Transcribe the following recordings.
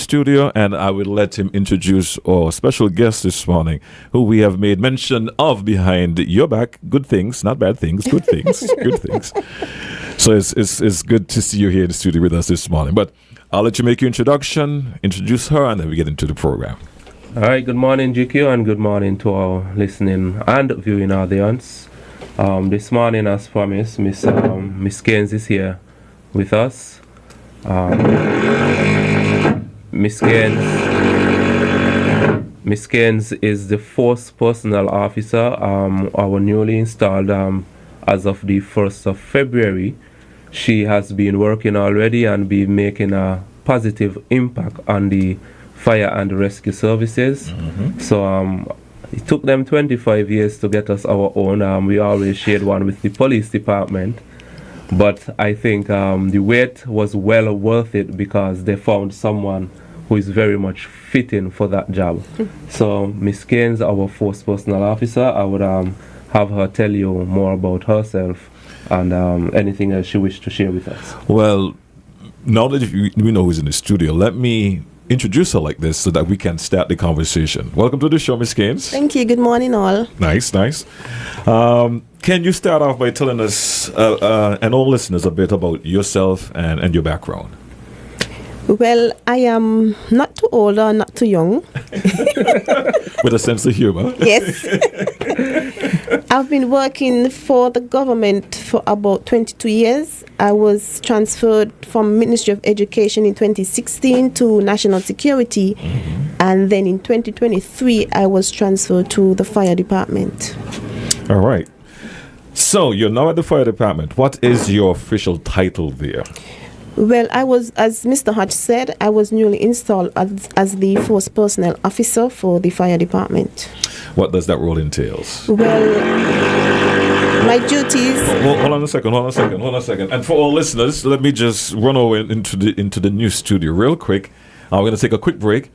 studio, and I will let him introduce our special guest this morning, who we have made mention of behind your back. Good things, not bad things, good things, good things. So it's good to see you here in the studio with us this morning. But I'll let you make your introduction, introduce her, and then we get into the program. All right, good morning, GQ, and good morning to our listening and viewing audience. This morning, as promised, Miss Gaines is here with us. Miss Gaines is the first personnel officer, our newly installed as of the 1st of February. She has been working already and been making a positive impact on the fire and rescue services. Mm-hmm. So it took them 25 years to get us our own. We always shared one with the police department. But I think the wait was well worth it because they found someone who is very much fitting for that job. So Miss Gaines, our first personnel officer, I would have her tell you more about herself and anything else she wished to share with us. Well, now that we know who's in the studio, let me introduce her like this so that we can start the conversation. Welcome to the show, Miss Gaines. Thank you. Good morning, all. Nice. Can you start off by telling us and all listeners a bit about yourself and your background? Well, I am not too old or not too young. With a sense of humor. Yes. I've been working for the government for about 22 years. I was transferred from Ministry of Education in 2016 to National Security. Mm-hmm. And then in 2023, I was transferred to the Fire Department. All right. So you're now at the Fire Department. What is your official title there? Well, I was, as Mr. Hodge said, I was newly installed as the first personnel officer for the Fire Department. What does that role entails? Well, my duties... Hold on a second. And for all listeners, let me just run over into the new studio real quick. We're going to take a quick break.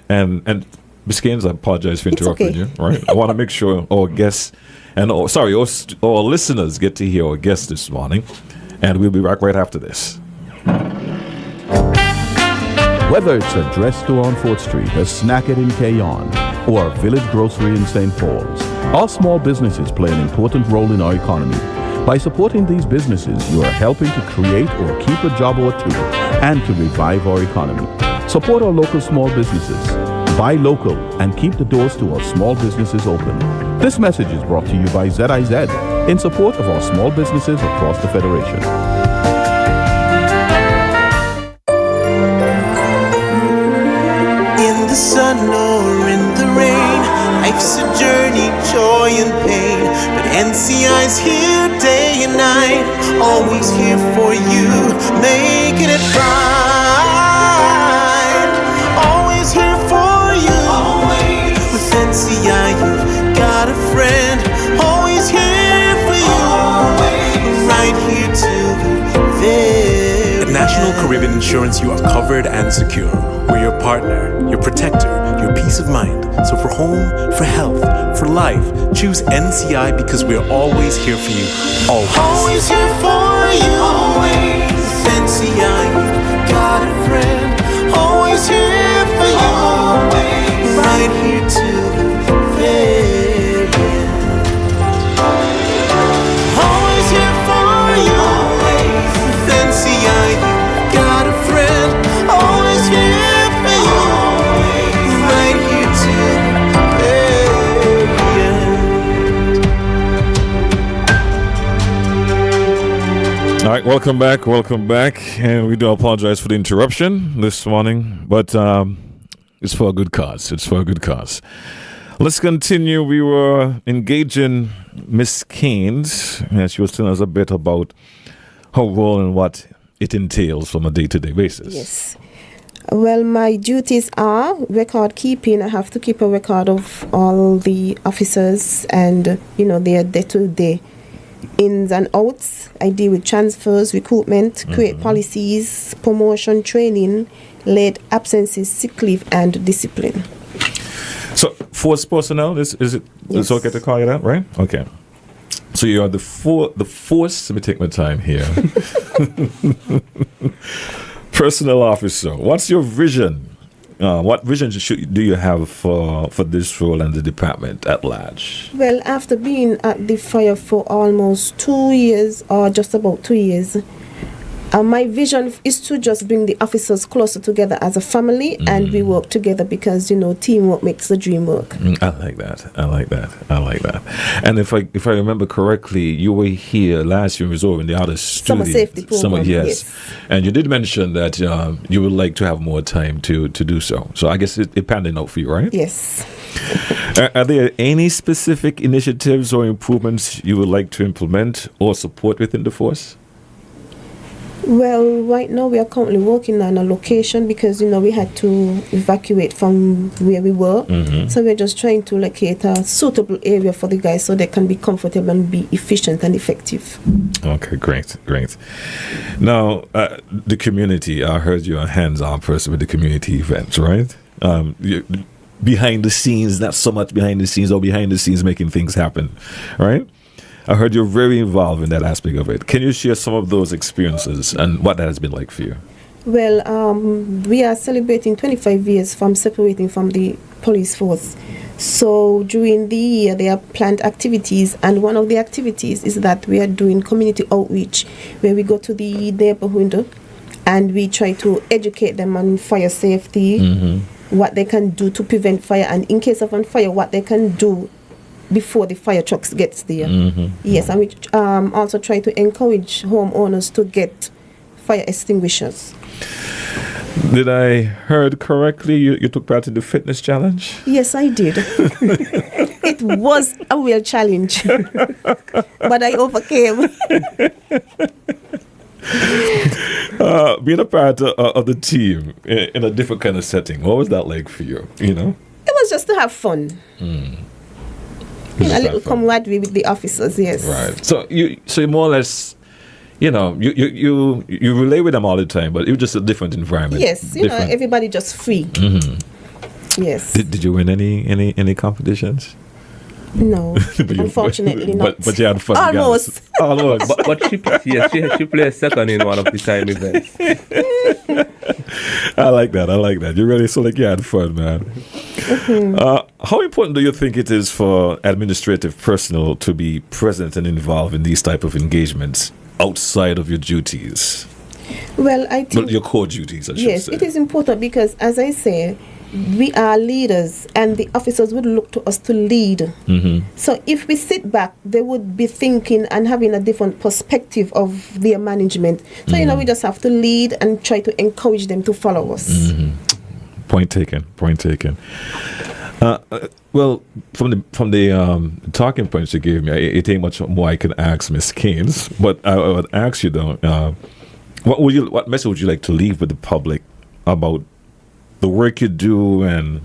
And Ms. Gaines, I apologize for interrupting you. Right? I want to make sure our guests and our listeners get to hear our guests this morning. And we'll be back right after this. Whether it's a dress store on 4th Street, a snacket in Kayon, or a village grocery in St. Paul's, our small businesses play an important role in our economy. By supporting these businesses, you are helping to create or keep a job or two and to revive our economy. Support our local small businesses. Buy local and keep the doors to our small businesses open. This message is brought to you by ZIZ in support of our small businesses across the Federation. The sun or in the rain, life's a journey, joy and pain, but NCI's here day and night, always here for you, making it right, always here for you, always. With NCI you've got a friend, always here for you, always. Right here till the At National Caribbean Insurance, you are covered and secure. We're your partner, your protector, your peace of mind. So for home, for health, for life, choose NCI because we're always here for you. Always. Always here for you. Always. With NCI, you've got a friend. Always here for you. Always. Right here till the very end. Always here for you. Always. With NCI, you've got a friend. Always here. All right, welcome back, and we do apologize for the interruption this morning, but it's for a good cause. Let's continue. We were engaging Miss Gaines, and she was telling us a bit about her role and what it entails from a day-to-day basis. Yes. Well, my duties are record keeping. I have to keep a record of all the officers and, their day-to-day ins and outs. I deal with transfers, recruitment, create policies, promotion, training, late absences, sick leave, and discipline. So, force personnel, is it? Yes. It's okay to call you that, right? Okay. So you are the force. Let me take my time here. Personnel officer. What's your vision what vision do you have for this role and the department at large? Well, after being at the fire for almost 2 years, or just about 2 years, my vision is to just bring the officers closer together as a family, and we work together because, teamwork makes the dream work. I like that. I like that. And if I remember correctly, you were here last year in Missouri in the other studio. Summer safety program. Yes. And you did mention that you would like to have more time to do so. So I guess it panning out for you, right? Yes. Are there any specific initiatives or improvements you would like to implement or support within the force? Well, right now we are currently working on a location because, we had to evacuate from where we were. So we're just trying to locate a suitable area for the guys so they can be comfortable and be efficient and effective. Okay, great. Now, the community, I heard you're a hands-on person with the community events, right? Behind the scenes, not so much behind the scenes or behind the scenes making things happen, right? I heard you're very involved in that aspect of it. Can you share some of those experiences and what that has been like for you? Well, we are celebrating 25 years from separating from the police force. So during the year, there are planned activities, and one of the activities is that we are doing community outreach, where we go to the neighborhood and we try to educate them on fire safety, what they can do to prevent fire, and in case of a fire, what they can do before the fire trucks gets there. Yes, and we also try to encourage homeowners to get fire extinguishers. Did I heard correctly? You took part in the fitness challenge? Yes, I did. It was a real challenge, but I overcame. Being a part of the team in a different kind of setting, what was that like for you? It was just to have fun. A little camaraderie with the officers, yes. Right. So you more or less, you relate with them all the time, but it was just a different environment. Yes, everybody just free. Yes. Did you win any competitions? No, unfortunately not. But you had fun. Almost. Almost. But she played second in one of the time events. I like that. You really so like you had fun, man. How important do you think it is for administrative personnel to be present and involved in these type of engagements outside of your duties? Well, I think your core duties, I should say. Yes, it is important because, as I say, we are leaders and the officers would look to us to lead. So if we sit back, they would be thinking and having a different perspective of their management. So, we just have to lead and try to encourage them to follow us. Point taken. Well, from the talking points you gave me, it ain't much more I can ask Ms. Keynes, but I would ask you though, what message would you like to leave with the public about the work you do and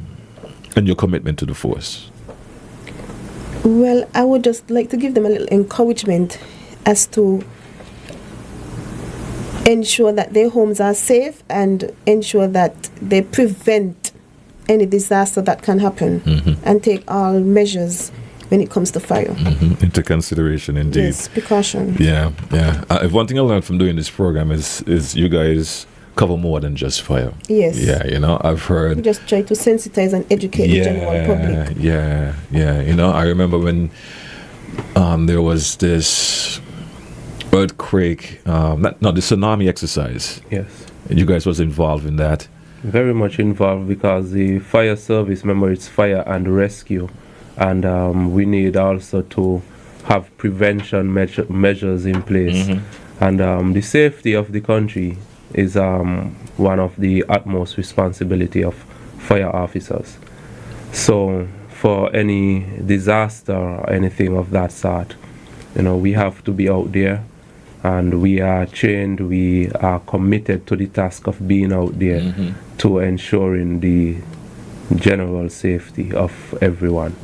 your commitment to the force? Well, I would just like to give them a little encouragement as to ensure that their homes are safe and ensure that they prevent any disaster that can happen and take all measures when it comes to fire. Into consideration, indeed. Yes, precaution. Yeah. One thing I learned from doing this program is you guys cover more than just fire. Yes. Yeah, I've heard. We just try to sensitize and educate the general public. Yeah. I remember when there was this earthquake, the tsunami exercise. Yes. You guys was involved in that. Very much involved because the fire service, remember, it's fire and rescue, and we need also to have prevention measures in place, and the safety of the country is one of the utmost responsibility of fire officers. So for any disaster or anything of that sort, we have to be out there, and we are trained, we are committed to the task of being out there to ensuring the general safety of everyone.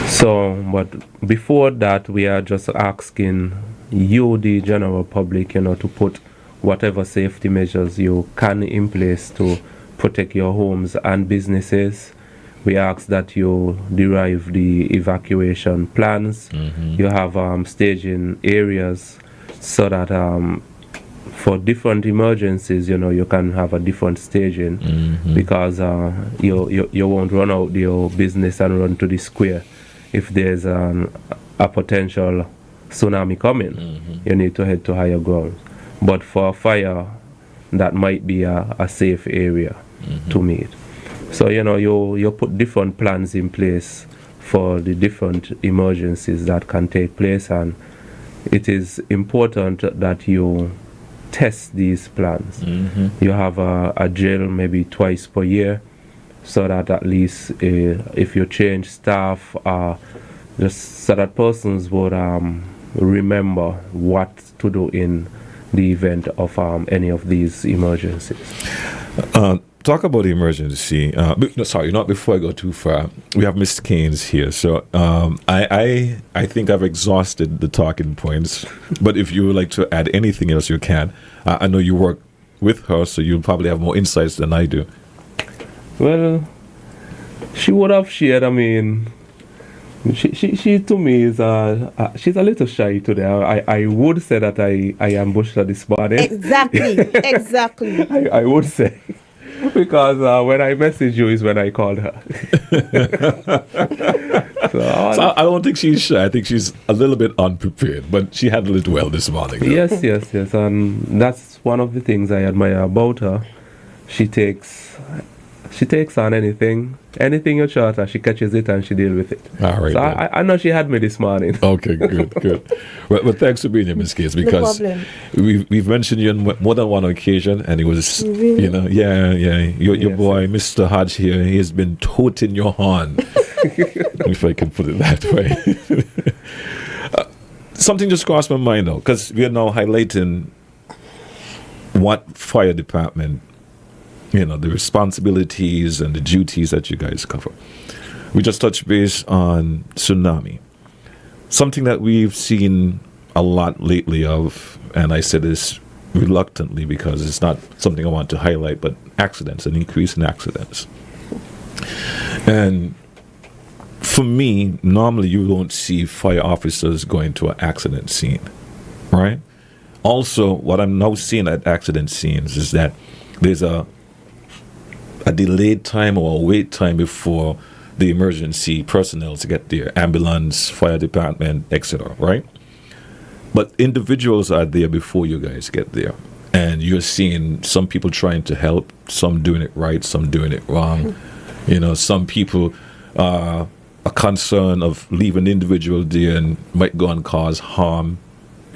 So, but before that, we are just asking you, the general public, to put whatever safety measures you can in place to protect your homes and businesses. We ask that you derive the evacuation plans. You have staging areas so that for different emergencies, you can have a different staging because you won't run out your business and run to the square if there's a potential tsunami coming. You need to head to higher ground. But for a fire, that might be a safe area to meet. So you put different plans in place for the different emergencies that can take place, and it is important that you test these plans. You have a drill maybe twice per year, so that at least if you change staff, just so that persons would remember what to do in the event of any of these emergencies. Talk about the emergency. Not before I go too far. We have Mr. Keynes here, so I think I've exhausted the talking points. But if you would like to add anything else, you can. I know you work with her, so you'll probably have more insights than I do. Well, she would have shared. I mean, she to me is she's a little shy today. I would say that I ambushed her this morning. Exactly. I would say. Because when I messaged you is when I called her. So I don't think she's shy. I think she's a little bit unprepared, but she handled it well this morning. Yes. And that's one of the things I admire about her. She takes on anything you shot her, she catches it and she deals with it. All right. So I know she had me this morning. Okay, good. Well, thanks for being here, Ms. Case, because we've mentioned you on more than one occasion, and it was, really? Your boy, Mr. Hodge here, he has been toting your horn, if I can put it that way. Something just crossed my mind, though, because we are now highlighting what fire department, the responsibilities and the duties that you guys cover. We just touched base on tsunami. Something that we've seen a lot lately of, and I say this reluctantly because it's not something I want to highlight, but accidents, an increase in accidents. And for me, normally you don't see fire officers going to an accident scene, right? Also, what I'm now seeing at accident scenes is that there's a delayed time or a wait time before the emergency personnel to get there, ambulance, fire department, etc., right? But individuals are there before you guys get there. And you're seeing some people trying to help, some doing it right, some doing it wrong. Some people are concerned of leaving the individual there and might go and cause harm,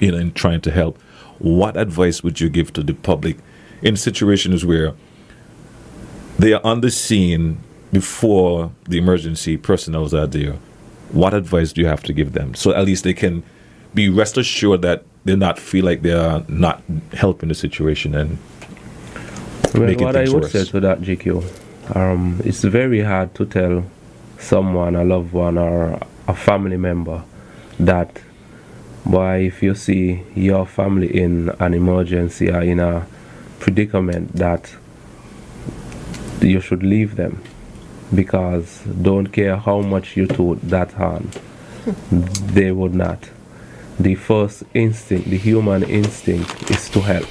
in trying to help. What advice would you give to the public in situations where they are on the scene before the emergency personnel are there? What advice do you have to give them so at least they can be rest assured that they not feel like they are not helping the situation and making what I things would worse? say to that, GQ, it's very hard to tell someone, a loved one or a family member, that if you see your family in an emergency or in a predicament, that you should leave them, because don't care how much you toot that hand, they would not. The first instinct, the human instinct, is to help.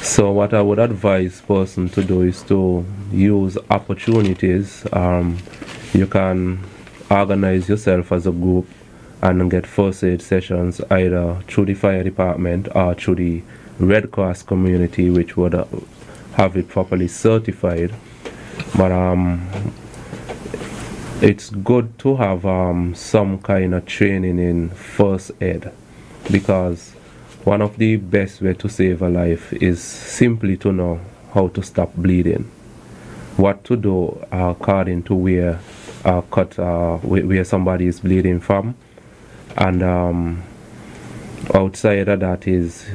So what I would advise person to do is to use opportunities. You can organize yourself as a group and get first aid sessions either through the fire department or through the Red Cross community, which would have it properly certified. But it's good to have some kind of training in first aid, because one of the best way to save a life is simply to know how to stop bleeding, what to do according to where somebody is bleeding from, and outside of that is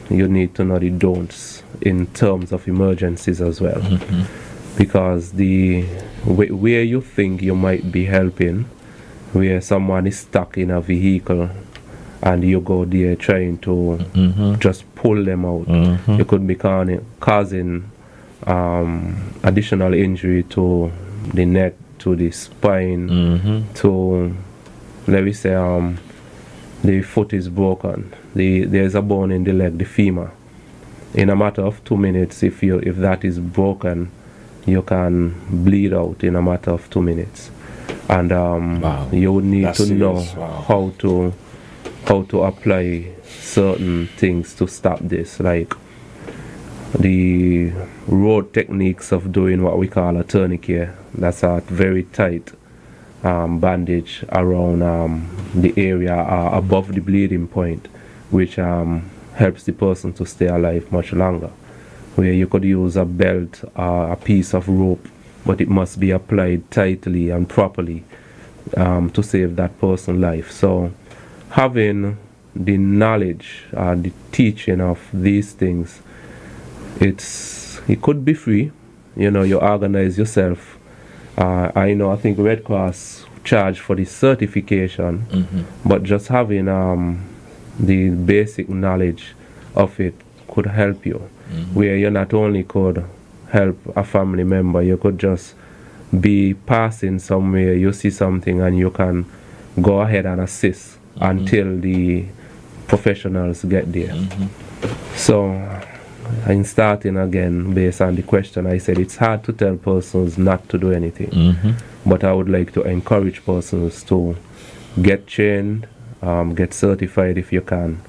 you need to know the don'ts in terms of emergencies as well. Because where you think you might be helping, where someone is stuck in a vehicle and you go there trying to just pull them out, you could be causing additional injury to the neck, to the spine, to, let me say, the foot is broken, there's a bone in the leg, the femur. in a matter of 2 minutes. If that is broken, you can bleed out in a matter of 2 minutes, and Wow. you would need That's to know serious. Wow. how to apply certain things to stop this, like the road techniques of doing what we call a tourniquet. That's a very tight bandage around the area above the bleeding point, which helps the person to stay alive much longer. Where you could use a belt or a piece of rope, but it must be applied tightly and properly to save that person's life. So having the knowledge, the teaching of these things, it could be free. You know, you organize yourself. I think Red Cross charge for the certification, but just having the basic knowledge of it could help you. Where you not only could help a family member, you could just be passing somewhere, you see something, and you can go ahead and assist until the professionals get there. So, in starting again, based on the question, I said it's hard to tell persons not to do anything, but I would like to encourage persons to get trained, get certified if you can.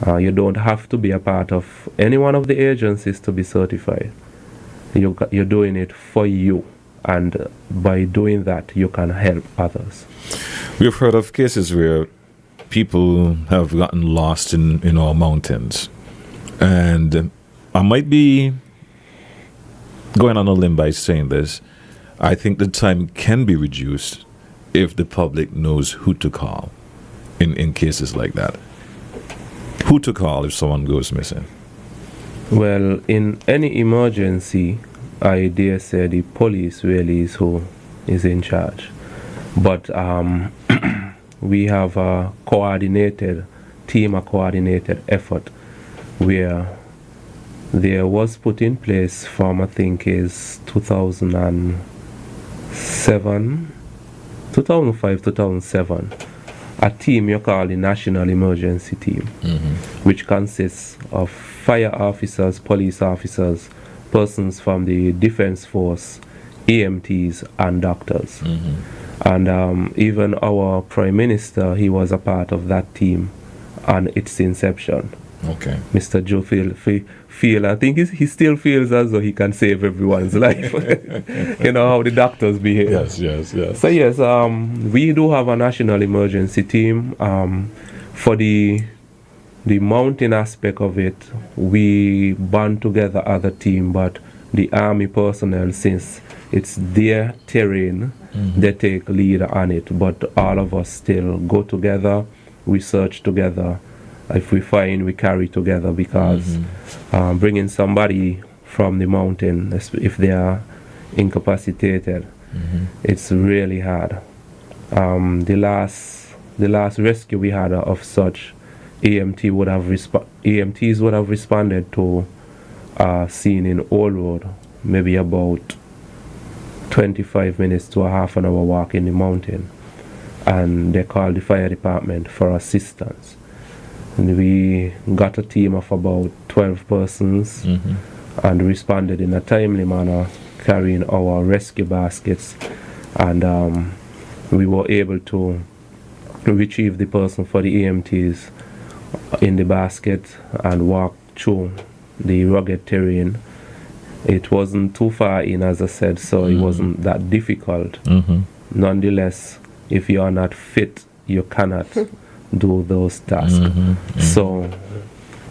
You don't have to be a part of any one of the agencies to be certified. You're doing it for you, and by doing that, you can help others. We've heard of cases where people have gotten lost in our mountains. And I might be going on a limb by saying this. I think the time can be reduced if the public knows who to call in cases like that. Who to call if someone goes missing? Well, in any emergency, I dare say the police really is who is in charge. But we have a coordinated team, a coordinated effort where there was put in place from, I think, is 2005, 2007, a team you call the National Emergency Team, which consists of fire officers, police officers, persons from the Defense Force, EMTs, and doctors. And even our Prime Minister, he was a part of that team on its inception. Okay. Mr. Joe feel I think he still feels as though he can save everyone's life. You know how the doctors behave. Yes. So yes, we do have a national emergency team. For the mountain aspect of it, we band together other team, but the army personnel, since it's their terrain, they take lead on it. But all of us still go together, we search together. If we find, we carry together, because bringing somebody from the mountain, if they are incapacitated, it's really hard. The last rescue we had of such, EMTs would have responded to a scene in Old Road, maybe about 25 minutes to a half an hour walk in the mountain, and they called the fire department for assistance. And we got a team of about 12 persons and responded in a timely manner, carrying our rescue baskets, and we were able to retrieve the person for the EMTs in the basket and walk through the rugged terrain. It wasn't too far in, as I said, so it wasn't that difficult. Nonetheless, if you are not fit, you cannot do those tasks. So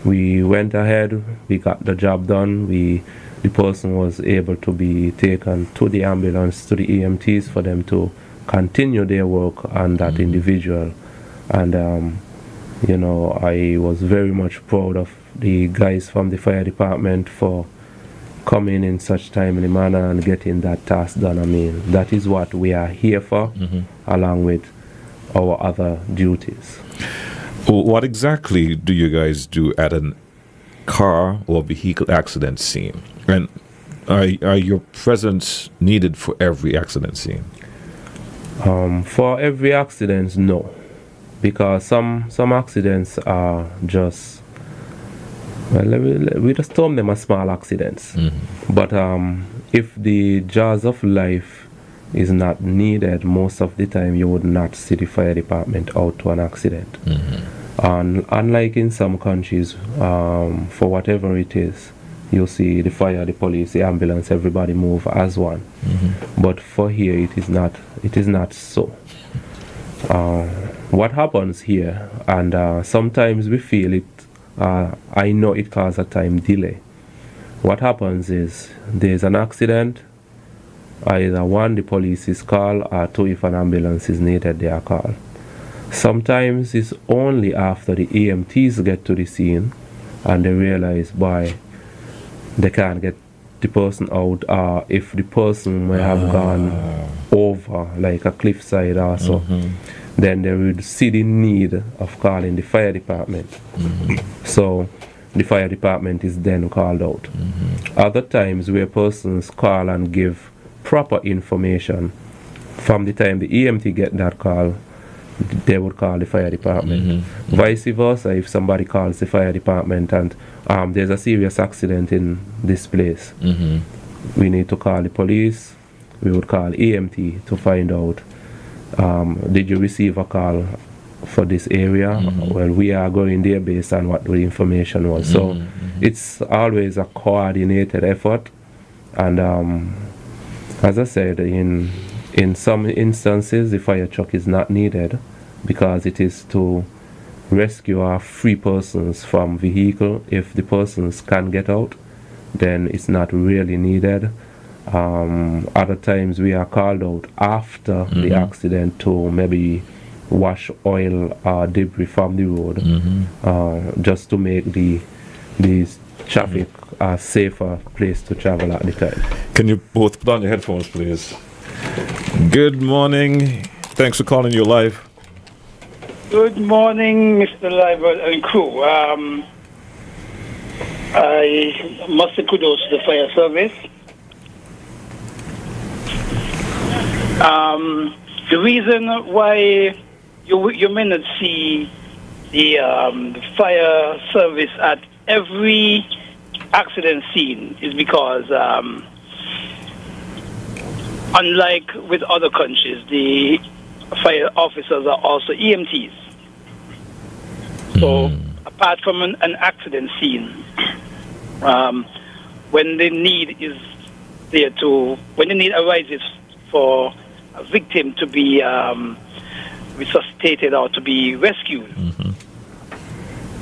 we went ahead, we got the job done. The person was able to be taken to the ambulance, to the EMTs, for them to continue their work on that individual. And I was very much proud of the guys from the fire department for coming in such timely manner and getting that task done. I mean, that is what we are here for, along with our other duties. What exactly do you guys do at a car or vehicle accident scene? And are your presence needed for every accident scene? For every accident, no. Because some accidents are just Well, we just term them as small accidents. But if the jaws of life is not needed, most of the time you would not see the fire department out to an accident. And unlike in some countries, for whatever it is, you'll see the fire, the police, the ambulance, everybody move as one. But for here, it is not so. What happens here, and sometimes we feel it, I know it causes a time delay. What happens is there's an accident, either one, the police is called, or two, if an ambulance is needed, they are called. Sometimes it's only after the EMTs get to the scene and they realize, boy, they can't get the person out, or if the person may have gone over like a cliffside or so, then they would see the need of calling the fire department. So the fire department is then called out. Other times where persons call and give proper information, from the time the EMT get that call, they would call the fire department. Vice versa, if somebody calls the fire department and there's a serious accident in this place, we need to call the police. We would call EMT to find out, did you receive a call for this area? Well, we are going there based on what the information was. So it's always a coordinated effort. And as I said, in some instances, the fire truck is not needed because it is to rescue or free persons from vehicle. If the persons can get out, then it's not really needed. Other times we are called out after the accident to maybe wash oil or debris from the road, just to make the traffic a safer place to travel at the time. Can you both put on your headphones, please? Good morning. Thanks for calling your live. Good morning, Mr. Liver and crew. I must say kudos to the fire service. The reason why you may not see the fire service at every accident scene is because, unlike with other countries, the fire officers are also EMTs. So, apart from an accident scene, when the need is there when the need arises for a victim to be resuscitated or to be rescued,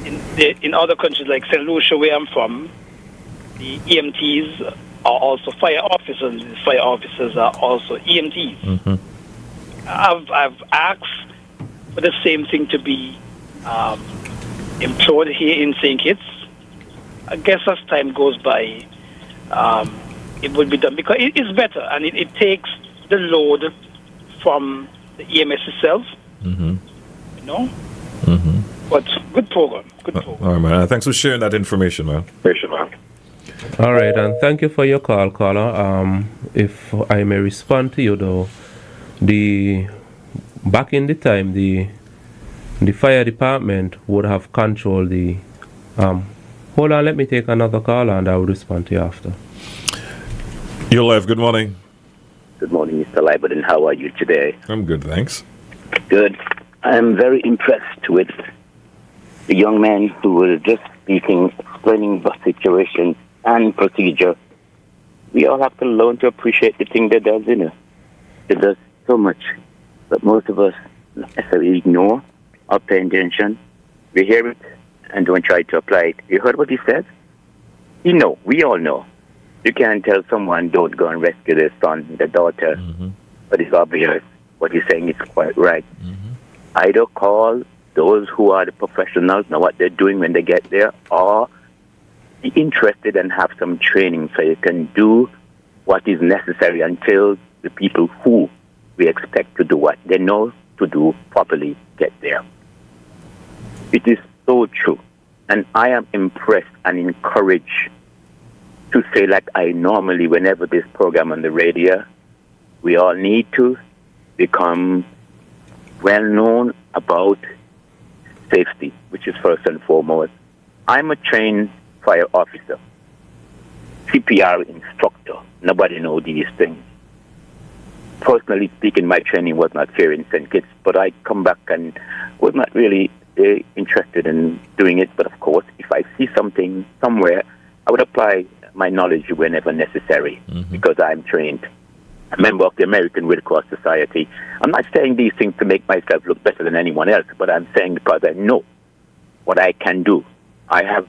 in other countries like St. Lucia, where I'm from, the EMTs are also fire officers. The fire officers are also EMTs. I've asked for the same thing to be employed here in St. Kitts. I guess as time goes by, it would be done because it's better and it takes the load from the EMS itself. You know? But good program. All right, man. Thanks for sharing that information, man. All right, and thank you for your call, caller. If I may respond to you, though, back in the time, the fire department would have controlled the. Hold on, let me take another call, and I will respond to you after. You're live. Good morning. Good morning, Mr. Liverden. How are you today? I'm good, thanks. Good. I'm very impressed with the young man who was just speaking, explaining the situation and procedure. We all have to learn to appreciate the thing that does, It does so much. But most of us necessarily ignore or pay attention. We hear it and don't try to apply it. You heard what he said? We all know. You can't tell someone don't go and rescue their son, their daughter, but it's obvious. What he's saying is quite right. Either call those who are the professionals, know what they're doing when they get there, or be interested and have some training so you can do what is necessary until the people who we expect to do what they know to do properly get there. It is so true. And I am impressed and encouraged to say, like I normally, whenever this program on the radio, we all need to become well known about safety, which is first and foremost. I'm a trained fire officer, CPR instructor. Nobody knows these things. Personally speaking, my training was not fair in St. Kitts, but I come back and was not really interested in doing it. But of course, if I see something somewhere, I would apply my knowledge whenever necessary because I'm trained. A member of the American Red Cross Society. I'm not saying these things to make myself look better than anyone else, but I'm saying because I know what I can do. I have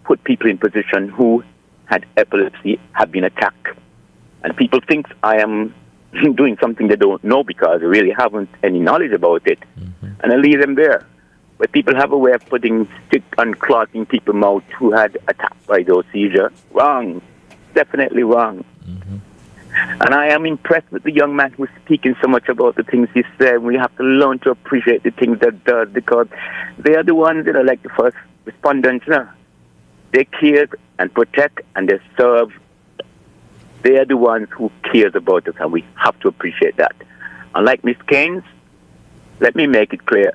put people in position who had epilepsy, have been attacked. And people think I am doing something they don't know because they really haven't any knowledge about it. And I leave them there. But people have a way of putting stick and clothing people's mouth who had attacked by those seizures. Wrong. Definitely wrong. And I am impressed with the young man who's speaking so much about the things he said. We have to learn to appreciate the things that does because they are the ones that are like the first respondents. They care and protect and they serve. They are the ones who cares about us, and we have to appreciate that. Unlike Miss Keynes, let me make it clear.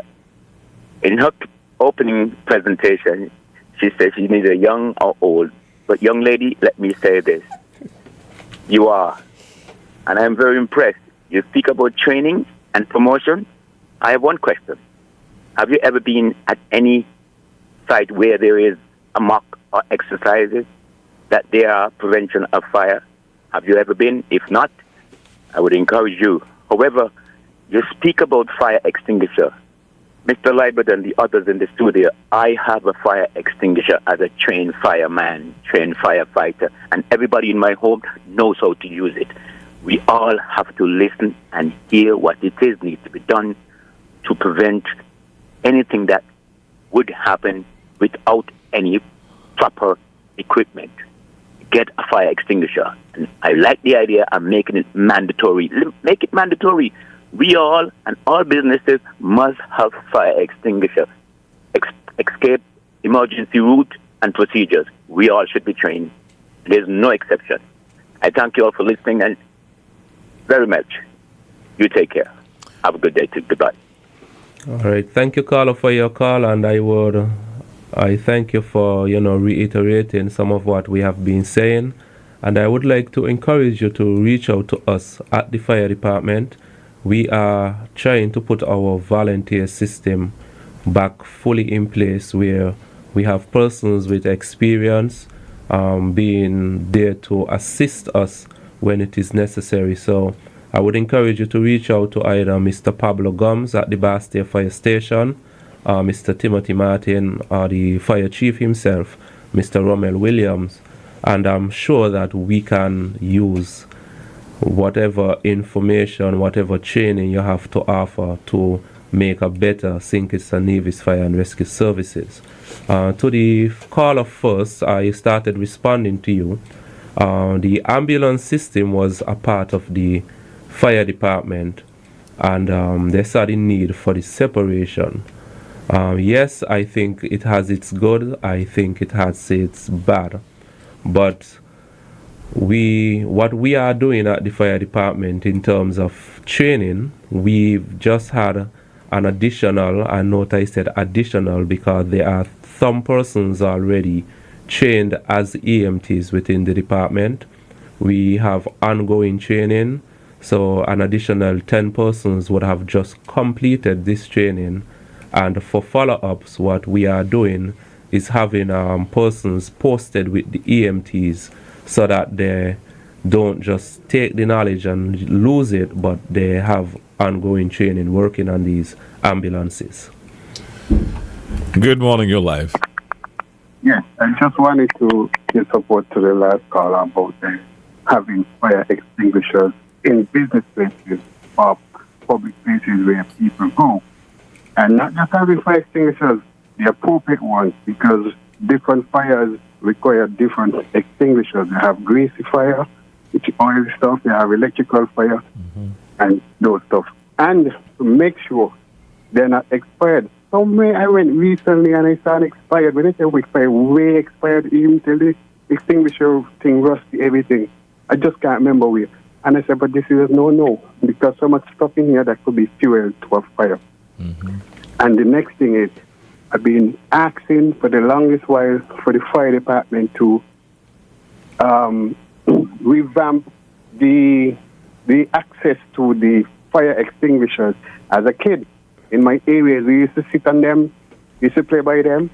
In her opening presentation, she said she's neither young or old. But young lady, let me say this. You are. And I'm very impressed. You speak about training and promotion. I have one question. Have you ever been at any site where there is a mock or exercises that there are prevention of fire? Have you ever been? If not, I would encourage you. However, you speak about fire extinguisher. Mr. Libert and the others in the studio, I have a fire extinguisher as a trained fireman, trained firefighter, and everybody in my home knows how to use it. We all have to listen and hear what it is needs to be done to prevent anything that would happen without any proper equipment. Get a fire extinguisher. And I like the idea of making it mandatory. Make it mandatory. We all and all businesses must have fire extinguisher, escape, emergency route, and procedures. We all should be trained. There's no exception. I thank you all for listening and very much. You take care. Have a good day too. Goodbye. All right. Thank you, Carlo, for your call, and I thank you for, reiterating some of what we have been saying. And I would like to encourage you to reach out to us at the fire department. We are trying to put our volunteer system back fully in place where we have persons with experience being there to assist us when it is necessary. So I would encourage you to reach out to either Mr. Pablo Gums at the Bastia Fire Station, Mr. Timothy Martin, or the fire chief himself, Mr. Rommel Williams. And I'm sure that we can use whatever information, whatever training you have to offer to make a better St. Kitts and Nevis Fire and Rescue Services. To the caller first, I started responding to you. The ambulance system was a part of the fire department, and they saw the need for the separation. Yes, I think it has its good. I think it has its bad. But what we are doing at the fire department in terms of training, we've just had an additional, and note I said additional because there are some persons already trained as EMTs within the department. We have ongoing training, so an additional 10 persons would have just completed this training. And for follow-ups, what we are doing is having persons posted with the EMTs so that they don't just take the knowledge and lose it, but they have ongoing training working on these ambulances. Good morning, you're live. Yes, I just wanted to give support to the last call about having fire extinguishers in business places or public places where people go. And not just having fire extinguishers, the appropriate ones, because different fires require different extinguishers. They have greasy fire, which is oil stuff. They have electrical fire and those stuff. And to make sure they're not expired. Somewhere I went recently and I saw an expired. When I say expired, way expired, even till the extinguisher thing, rusty, everything. I just can't remember where. And I said, but this is no, because so much stuff in here that could be fuel to a fire. And the next thing is, I've been asking for the longest while for the fire department to revamp the access to the fire extinguishers. As a kid, in my areas, we used to sit on them, used to play by them,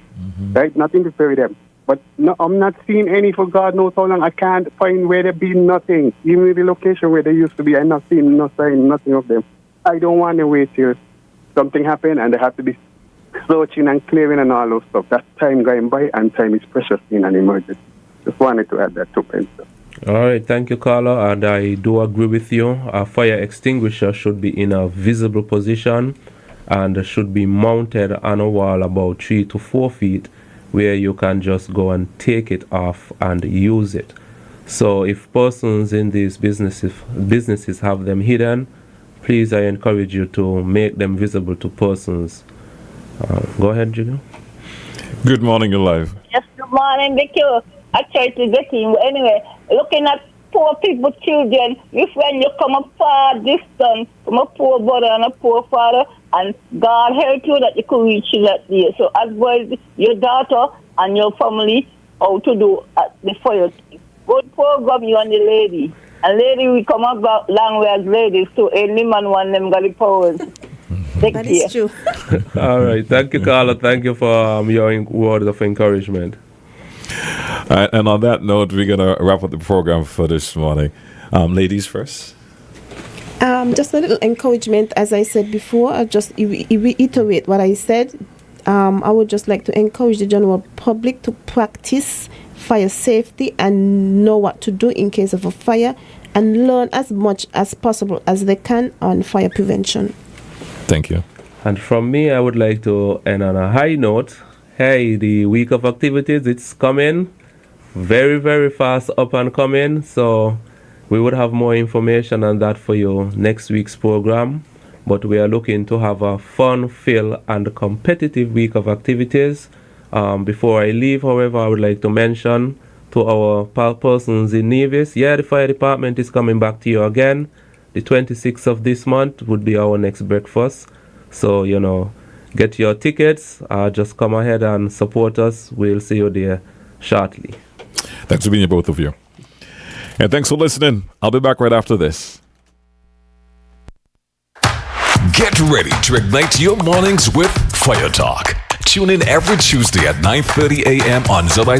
right? Nothing to play with them. But no, I'm not seeing any for God knows how long. I can't find where there be nothing. Even in the location where they used to be, I'm not seeing no sign, nothing of them. I don't want to wait till something happen and they have to be searching and clearing and all those stuff. That's time going by and time is precious in an emergency. Just wanted to add that to Pencer. All right, thank you, Carlo, and I do agree with you. A fire extinguisher should be in a visible position and should be mounted on a wall about 3 to 4 feet where you can just go and take it off and use it. So if persons in these businesses have them hidden, please, I encourage you to make them visible to persons. Go ahead, Julia. Good morning, you're live. Yes, good morning, Vicky. I try to get in. Anyway, looking at poor people, children, if when you come a far distance from a poor brother and a poor father, and God help you that you could reach you that day. So advise your daughter and your family how to do the fire. Good program you and the lady. And lady, we come up long way as ladies, so any man want them got the powers. That is true. All right, thank you, Carla. Thank you for your words of encouragement. All right, and on that note, we're going to wrap up the program for this morning. Ladies first. Just a little encouragement, as I said before. I'll just reiterate what I said. I would just like to encourage the general public to practice fire safety and know what to do in case of a fire and learn as much as possible as they can on fire prevention. Thank you. And from me, I would like to end on a high note. Hey, the week of activities, it's coming very, very fast up and coming. So we would have more information on that for you next week's program. But we are looking to have a fun-filled and competitive week of activities. Before I leave, however, I would like to mention to our persons in Nevis, the fire department is coming back to you again. The 26th of this month would be our next breakfast. So, get your tickets. Just come ahead and support us. We'll see you there shortly. Thanks for being here, both of you. And thanks for listening. I'll be back right after this. Get ready to ignite your mornings with Fire Talk. Tune in every Tuesday at 9:30 a.m. on Zobite